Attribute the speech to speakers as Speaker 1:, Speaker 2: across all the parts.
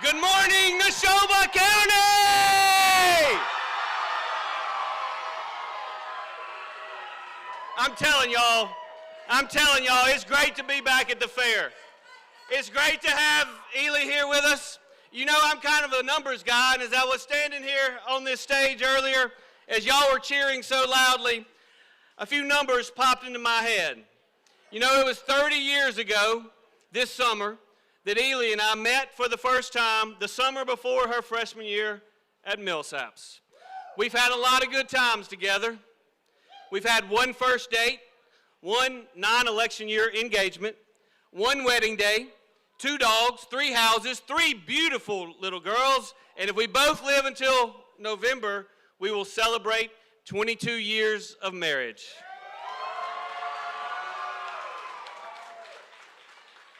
Speaker 1: Good morning, Neshoba County! I'm telling y'all, it's great to be back at the fair. It's great to have Ely here with us. You know, I'm kind of a numbers guy, and as I was standing here on this stage earlier, as y'all were cheering so loudly, a few numbers popped into my head. You know, it was 30 years ago this summer that Ely and I met for the first time the summer before her freshman year at Millsaps. We've had a lot of good times together. We've had one first date, one non-election year engagement, one wedding day, 2 dogs, 3 houses, 3 beautiful little girls, and if we both live until November, we will celebrate 22 years of marriage.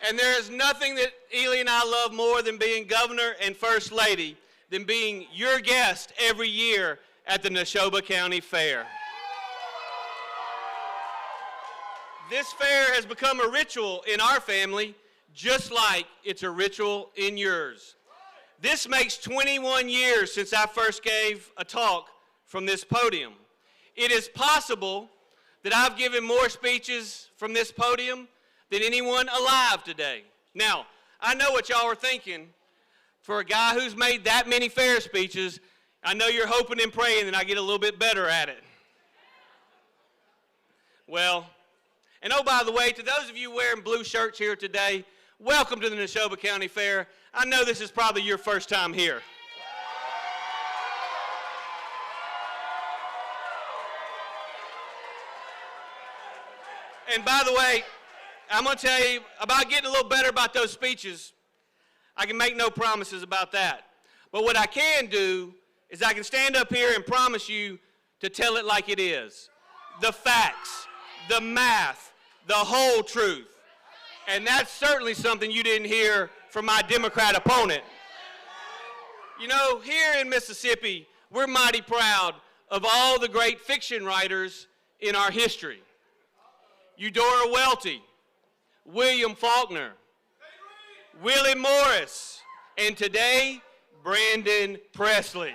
Speaker 1: And there is nothing that Ely and I love more than being governor and first lady, than being your guest every year at the Neshoba County Fair. This fair has become a ritual in our family, just like it's a ritual in yours. This makes 21 years since I first gave a talk from this podium. It is possible that I've given more speeches from this podium than anyone alive today. Now, I know what y'all are thinking. For a guy who's made that many fair speeches, I know you're hoping and praying that I get a little bit better at it. Well, and oh, by the way, to those of you wearing blue shirts here today, welcome to the Neshoba County Fair. I know this is probably your first time here. And by the way, I'm going to tell you about getting a little better about those speeches. I can make no promises about that. But what I can do is I can stand up here and promise you to tell it like it is. The facts, the math, the whole truth. And that's certainly something you didn't hear from my Democrat opponent. You know, here in Mississippi, we're mighty proud of all the great fiction writers in our history. Eudora Welty, William Faulkner, Willie Morris, and today, Brandon Presley.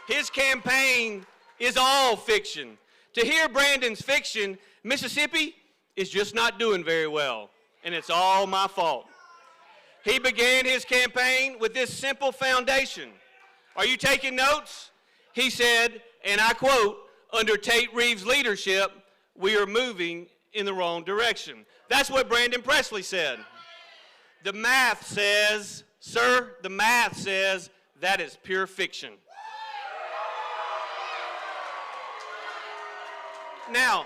Speaker 1: His campaign is all fiction. To hear Brandon's fiction, Mississippi is just not doing very well, and it's all my fault. He began his campaign with this simple foundation. Are you taking notes? He said, and I quote, "Under Tate Reeves' leadership, we are moving in the wrong direction." That's what Brandon Presley said. The math says, sir, the math says that is pure fiction. Now,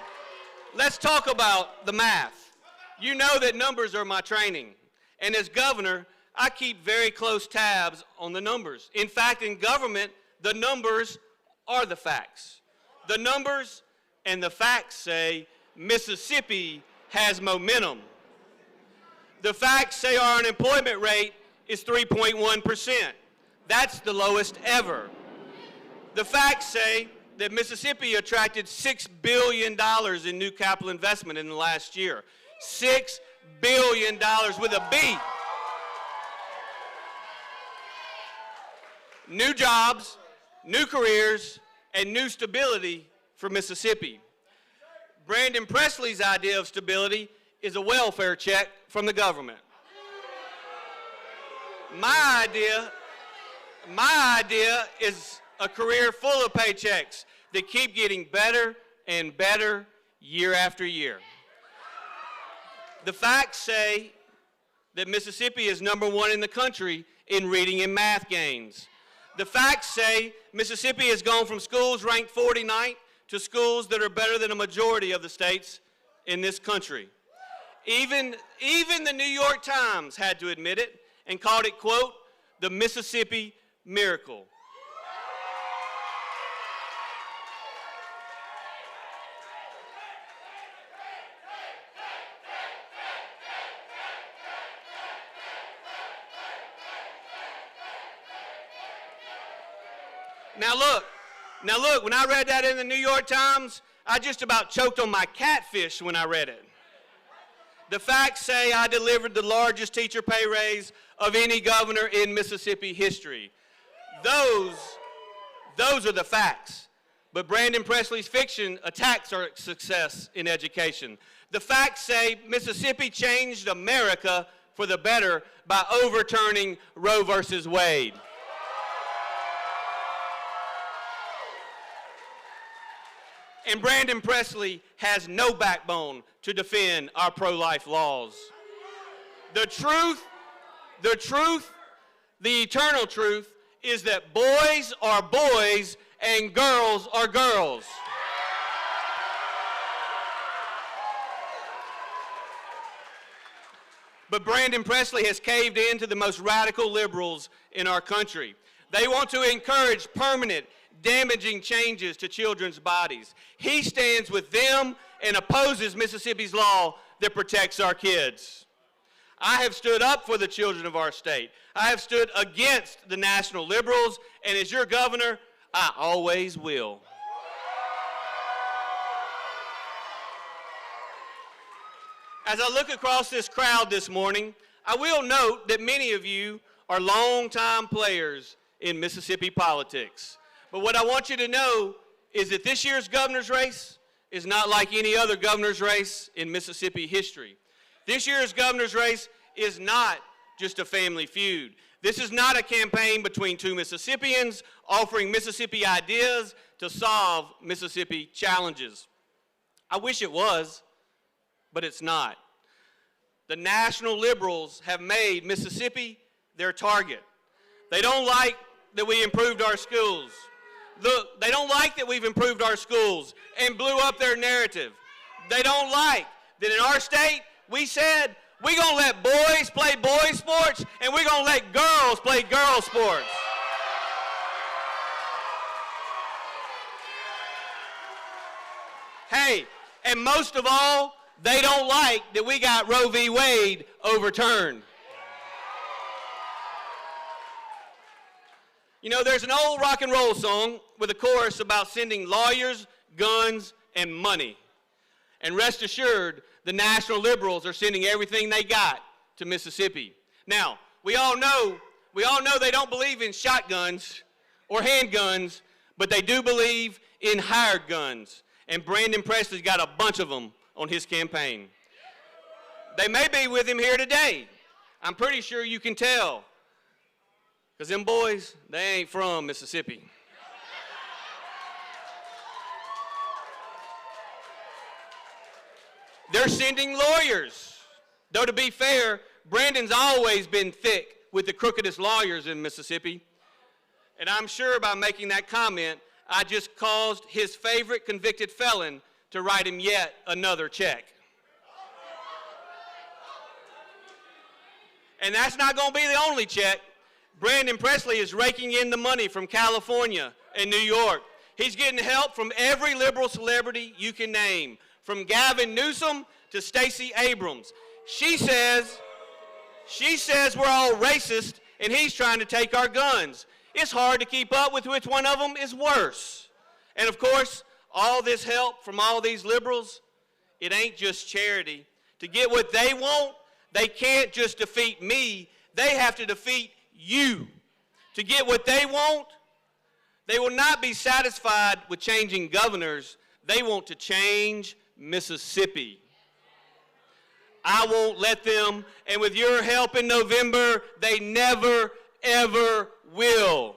Speaker 1: let's talk about the math. You know that numbers are my training. And as governor, I keep very close tabs on the numbers. In fact, in government, the numbers are the facts. The numbers and the facts say Mississippi has momentum. The facts say our unemployment rate is 3.1%. That's the lowest ever. The facts say that Mississippi attracted $6 billion in new capital investment in the last year. $6 billion with a B. New jobs, new careers, and new stability for Mississippi. Brandon Presley's idea of stability is a welfare check from the government. My idea is a career full of paychecks that keep getting better and better year after year. The facts say that Mississippi is #1 in the country in reading and math gains. The facts say Mississippi has gone from schools ranked 49th to schools that are better than a majority of the states in this country. Even the New York Times had to admit it and called it, quote, the Mississippi miracle. Now look, when I read that in the New York Times, I just about choked on my catfish when I read it. The facts say I delivered the largest teacher pay raise of any governor in Mississippi history. Those are the facts. But Brandon Presley's fiction attacks our success in education. The facts say Mississippi changed America for the better by overturning Roe versus Wade. And Brandon Presley has no backbone to defend our pro-life laws. The truth, the eternal truth, is that boys are boys and girls are girls. But Brandon Presley has caved in to the most radical liberals in our country. They want to encourage permanent, damaging changes to children's bodies. He stands with them and opposes Mississippi's law that protects our kids. I have stood up for the children of our state. I have stood against the national liberals, and as your governor, I always will. As I look across this crowd this morning, I will note that many of you are longtime players in Mississippi politics. But what I want you to know is that this year's governor's race is not like any other governor's race in Mississippi history. This year's governor's race is not just a family feud. This is not a campaign between two Mississippians offering Mississippi ideas to solve Mississippi challenges. I wish it was, but it's not. The national liberals have made Mississippi their target. They don't like that we improved our schools. Look, they don't like that we've improved our schools and blew up their narrative. They don't like that in our state we said we're going to let boys play boy sports and we're going to let girls play girl sports. Hey, and most of all, they don't like that we got Roe v. Wade overturned. You know, there's an old rock and roll song with a chorus about sending lawyers, guns, and money. And rest assured, the national liberals are sending everything they got to Mississippi. Now, we all know they don't believe in shotguns or handguns, but they do believe in hired guns. And Brandon Presley's got a bunch of them on his campaign. They may be with him here today. I'm pretty sure you can tell. Because them boys, they ain't from Mississippi. They're sending lawyers. Though to be fair, Brandon's always been thick with the crookedest lawyers in Mississippi. And I'm sure by making that comment, I just caused his favorite convicted felon to write him yet another check. And that's not going to be the only check. Brandon Presley is raking in the money from California and New York. He's getting help from every liberal celebrity you can name, from Gavin Newsom to Stacey Abrams. She says we're all racist and he's trying to take our guns. It's hard to keep up with which one of them is worse. And of course, all this help from all these liberals, it ain't just charity. To get what they want, they can't just defeat me, they have to defeat you. To get what they want, they will not be satisfied with changing governors. They want to change Mississippi. I won't let them, and with your help in November, they never, ever will.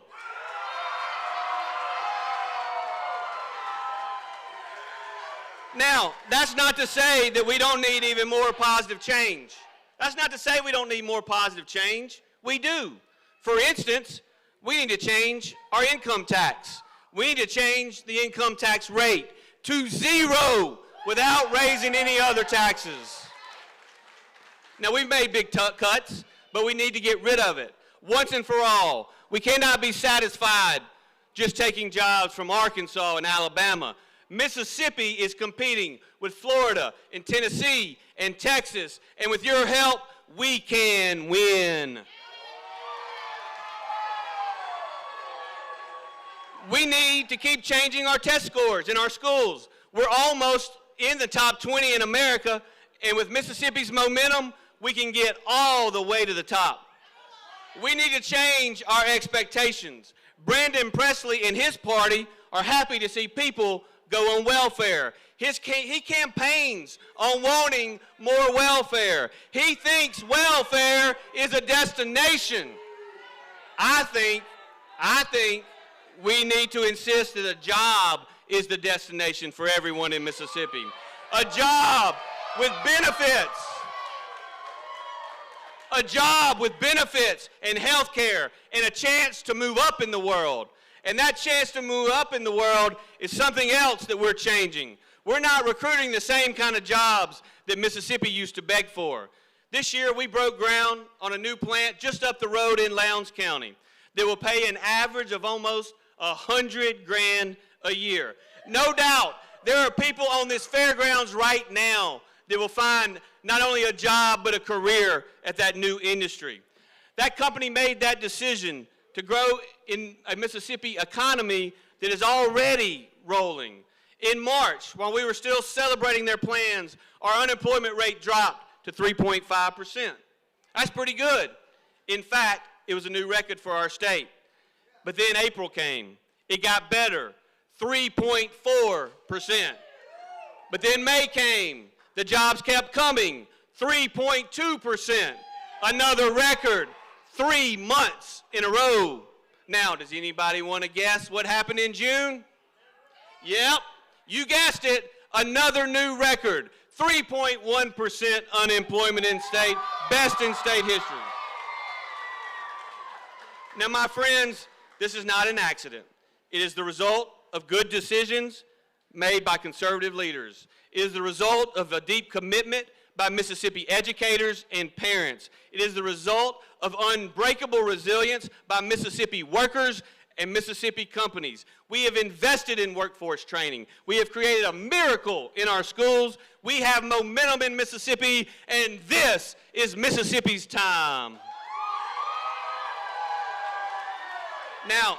Speaker 1: Now, that's not to say that we don't need even more positive change. That's not to say we don't need more positive change. We do. For instance, we need to change our income tax. We need to change the income tax rate to 0 without raising any other taxes. Now, we've made big cuts, but we need to get rid of it once and for all. We cannot be satisfied just taking jobs from Arkansas and Alabama. Mississippi is competing with Florida and Tennessee and Texas, and with your help, we can win. We need to keep changing our test scores in our schools. We're almost in the top 20 in America, And with Mississippi's momentum, we can get all the way to the top. We need to change our expectations. Brandon Presley and his party are happy to see people go on welfare. He campaigns on wanting more welfare. He thinks welfare is a destination. I think we need to insist that a job is the destination for everyone in Mississippi. A job with benefits. A job with benefits and health care and a chance to move up in the world. And that chance to move up in the world is something else that we're changing. We're not recruiting the same kind of jobs that Mississippi used to beg for. This year we broke ground on a new plant just up the road in Lowndes County that will pay an average of almost $100,000 a year. No doubt there are people on this fairgrounds right now that will find not only a job but a career at that new industry. That company made that decision to grow in a Mississippi economy that is already rolling. In March, while we were still celebrating their plans, our unemployment rate dropped to 3.5%. That's pretty good. In fact, it was a new record for our state. But then April came. It got better, 3.4%. But then May came. The jobs kept coming, 3.2%. Another record, 3 months in a row. Now, does anybody want to guess what happened in June? Yep, you guessed it, another new record, 3.1% unemployment in state, best in state history. Now, my friends, this is not an accident. It is the result of good decisions made by conservative leaders. It is the result of a deep commitment by Mississippi educators and parents. It is the result of unbreakable resilience by Mississippi workers and Mississippi companies. We have invested in workforce training. We have created a miracle in our schools. We have momentum in Mississippi, and this is Mississippi's time. Now,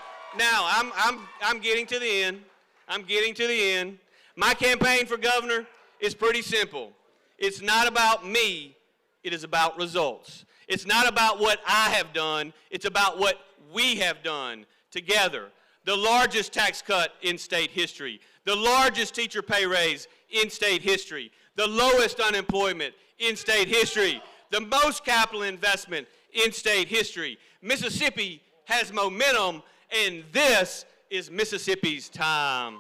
Speaker 1: I'm getting to the end. I'm getting to the end. My campaign for governor is pretty simple. It's not about me, it is about results. It's not about what I have done, it's about what we have done together. The largest tax cut in state history, the largest teacher pay raise in state history, the lowest unemployment in state history, the most capital investment in state history. Mississippi has momentum, and this is Mississippi's time.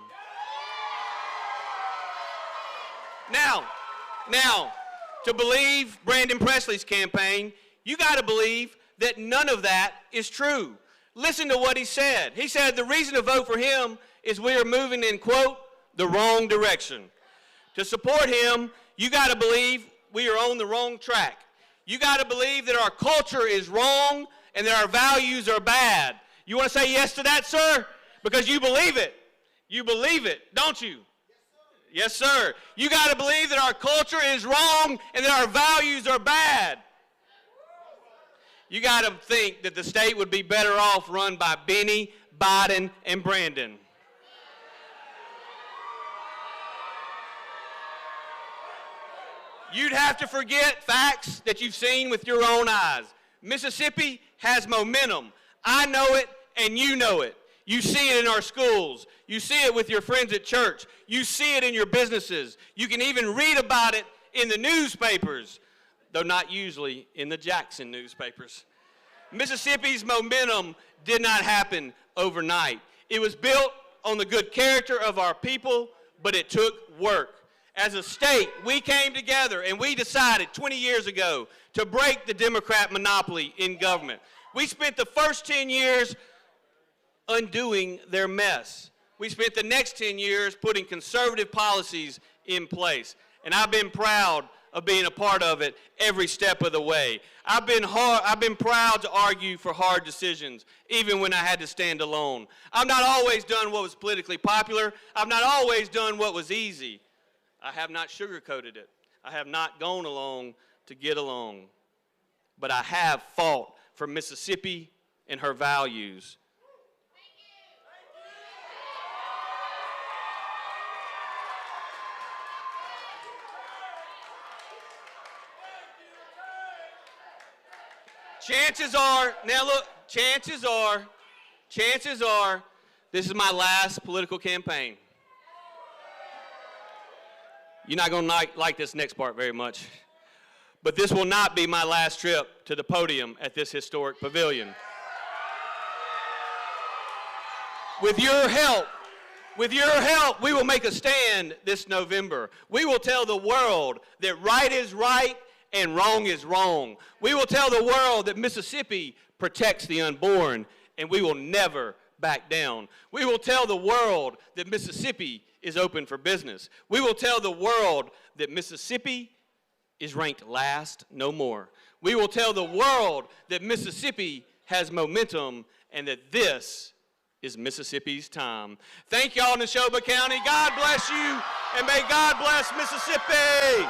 Speaker 1: Now, to believe Brandon Presley's campaign, you got to believe that none of that is true. Listen to what he said. He said the reason to vote for him is we are moving in, quote, the wrong direction. To support him, you got to believe we are on the wrong track. You got to believe that our culture is wrong and that our values are bad. You want to say yes to that, sir? Because you believe it. You believe it, don't you? Yes, sir. You got to believe that our culture is wrong and that our values are bad. You got to think that the state would be better off run by Benny, Biden, and Brandon. You'd have to forget facts that you've seen with your own eyes. Mississippi has momentum. I know it, and you know it. You see it in our schools. You see it with your friends at church. You see it in your businesses. You can even read about it in the newspapers, though not usually in the Jackson newspapers. Mississippi's momentum did not happen overnight. It was built on the good character of our people, but it took work. As a state, we came together and we decided 20 years ago to break the Democrat monopoly in government. We spent the first 10 years undoing their mess. We spent the next 10 years putting conservative policies in place. And I've been proud of being a part of it every step of the way. I've been proud to argue for hard decisions, even when I had to stand alone. I've not always done what was politically popular. I've not always done what was easy. I have not sugarcoated it. I have not gone along to get along. But I have fought for Mississippi and her values. Chances are, now look, chances are, this is my last political campaign. You're not going to like this next part very much. But this will not be my last trip to the podium at this historic pavilion. With your help, we will make a stand this November. We will tell the world that right is right and wrong is wrong. We will tell the world that Mississippi protects the unborn, and we will never back down. We will tell the world that Mississippi is open for business. We will tell the world that Mississippi is ranked last no more. We will tell the world that Mississippi has momentum and that this is Mississippi's time. Thank y'all, Neshoba County. God bless you, and may God bless Mississippi.